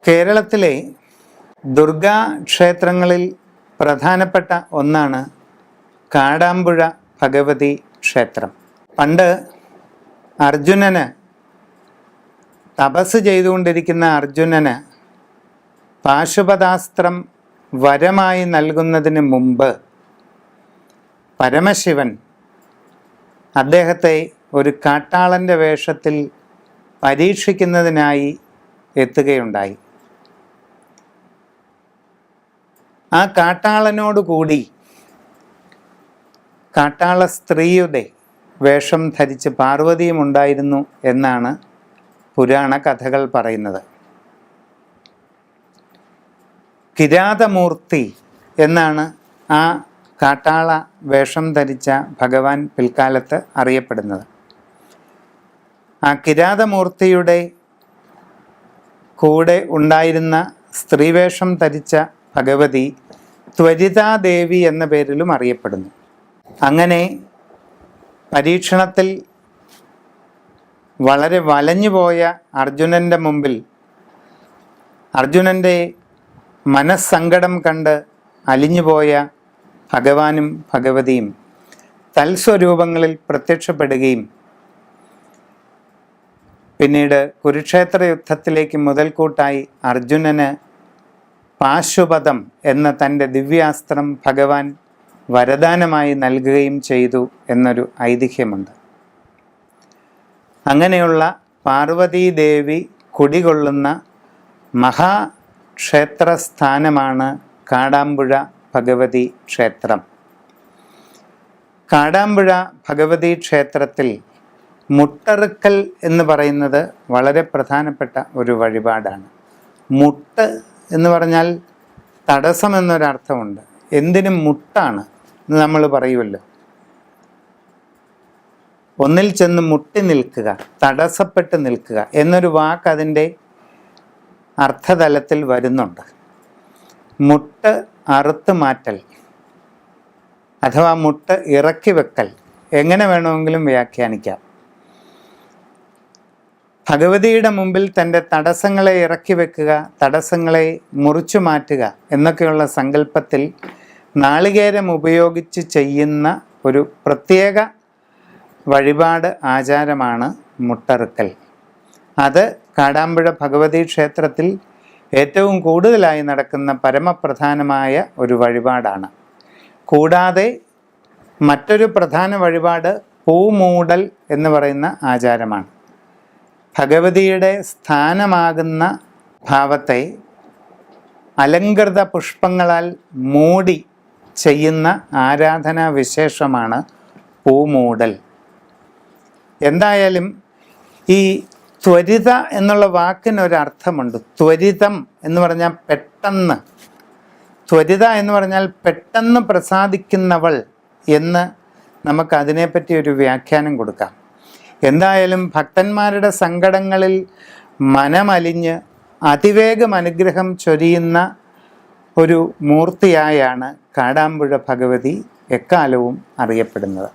കേരളത്തിലെ ദുർഗാ ക്ഷേത്രങ്ങളിൽ പ്രധാനപ്പെട്ട ഒന്നാണ് കാടാമ്പുഴ ഭഗവതി ക്ഷേത്രം. പണ്ട് അർജുനന് തപസ് ചെയ്തുകൊണ്ടിരിക്കുന്ന അർജുനന് പാശുപതാസ്ത്രം വരമായി നൽകുന്നതിന് മുമ്പ് പരമശിവൻ അദ്ദേഹത്തെ ഒരു കാട്ടാളൻ്റെ വേഷത്തിൽ പരീക്ഷിക്കുന്നതിനായി എത്തുകയുണ്ടായി. ആ കാട്ടാളനോടുകൂടി കാട്ടാള സ്ത്രീയുടെ വേഷം ധരിച്ച് പാർവതിയും ഉണ്ടായിരുന്നു എന്നാണ് പുരാണ കഥകൾ പറയുന്നത്. കിരാതമൂർത്തി എന്നാണ് ആ കാട്ടാള വേഷം ധരിച്ച ഭഗവാൻ പിൽക്കാലത്ത് അറിയപ്പെടുന്നത്. ആ കിരാതമൂർത്തിയുടെ കൂടെ ഉണ്ടായിരുന്ന സ്ത്രീവേഷം ധരിച്ച ഭഗവതി ത്വരിതാദേവി എന്ന പേരിലും അറിയപ്പെടുന്നു. അങ്ങനെ പരീക്ഷണത്തിൽ വളരെ വലഞ്ഞുപോയ അർജുനൻ്റെ മുമ്പിൽ അർജുനൻ്റെ മനസ്സങ്കടം കണ്ട് അലിഞ്ഞുപോയ ഭഗവാനും ഭഗവതിയും തൽസ്വരൂപങ്ങളിൽ പ്രത്യക്ഷപ്പെടുകയും പിന്നീട് കുരുക്ഷേത്ര യുദ്ധത്തിലേക്ക് മുതൽക്കൂട്ടായി അർജുനന് പാശുപതം എന്ന തൻ്റെ ദിവ്യാസ്ത്രം ഭഗവാൻ വരദാനമായി നൽകുകയും ചെയ്തു എന്നൊരു ഐതിഹ്യമുണ്ട്. അങ്ങനെയുള്ള പാർവതീദേവി കുടികൊള്ളുന്ന മഹാക്ഷേത്രസ്ഥാനമാണ് കാടാമ്പുഴ ഭഗവതി ക്ഷേത്രം. കാടാമ്പുഴ ഭഗവതി ക്ഷേത്രത്തിൽ മുട്ടറുക്കൽ എന്ന് പറയുന്നത് വളരെ പ്രധാനപ്പെട്ട ഒരു വഴിപാടാണ്. മുട്ട് എന്ന് പറഞ്ഞാൽ തടസ്സം എന്നൊരർത്ഥമുണ്ട്. എന്തിനും മുട്ടാണ് എന്ന് നമ്മൾ പറയുമല്ലോ. ഒന്നിൽ ചെന്ന് മുട്ടി നിൽക്കുക, തടസ്സപ്പെട്ട് നിൽക്കുക എന്നൊരു വാക്ക് അതിൻ്റെ അർത്ഥതലത്തിൽ വരുന്നുണ്ട്. മുട്ട് അറുത്ത് മാറ്റൽ അഥവാ മുട്ട് ഇറക്കി വെക്കൽ, എങ്ങനെ വേണമെങ്കിലും വ്യാഖ്യാനിക്കാം. ഭഗവതിയുടെ മുമ്പിൽ തൻ്റെ തടസ്സങ്ങളെ ഇറക്കി വെക്കുക, തടസ്സങ്ങളെ മുറിച്ചു മാറ്റുക എന്നൊക്കെയുള്ള സങ്കല്പത്തിൽ നാളികേരം ഉപയോഗിച്ച് ചെയ്യുന്ന ഒരു പ്രത്യേക വഴിപാട് ആചാരമാണ് മുട്ടറുക്കൽ. അത് കാടാമ്പുഴ ഭഗവതി ക്ഷേത്രത്തിൽ ഏറ്റവും കൂടുതലായി നടക്കുന്ന പരമപ്രധാനമായ ഒരു വഴിപാടാണ്. കൂടാതെ മറ്റൊരു പ്രധാന വഴിപാട് പൂമൂടൽ എന്ന് പറയുന്ന ആചാരമാണ്. ഭഗവതിയുടെ സ്ഥാനമാകുന്ന ഭാവത്തെ അലങ്കൃത പുഷ്പങ്ങളാൽ മൂടി ചെയ്യുന്ന ആരാധനാ വിശേഷമാണ് പൂമൂടൽ. എന്തായാലും ഈ ത്വരിത എന്നുള്ള വാക്കിനൊരർത്ഥമുണ്ട്. ത്വരിതം എന്ന് പറഞ്ഞാൽ പെട്ടെന്ന്, ത്വരിത എന്ന് പറഞ്ഞാൽ പെട്ടെന്ന് പ്രസാദിക്കുന്നവൾ എന്ന് നമുക്കതിനെപ്പറ്റി ഒരു വ്യാഖ്യാനം കൊടുക്കാം. എന്തായാലും ഭക്തന്മാരുടെ സങ്കടങ്ങളിൽ മനമലിഞ്ഞ് അതിവേഗം അനുഗ്രഹം ചൊരിയുന്ന ഒരു മൂർത്തിയായാണ് കാടാമ്പുഴ ഭഗവതി എക്കാലവും അറിയപ്പെടുന്നത്.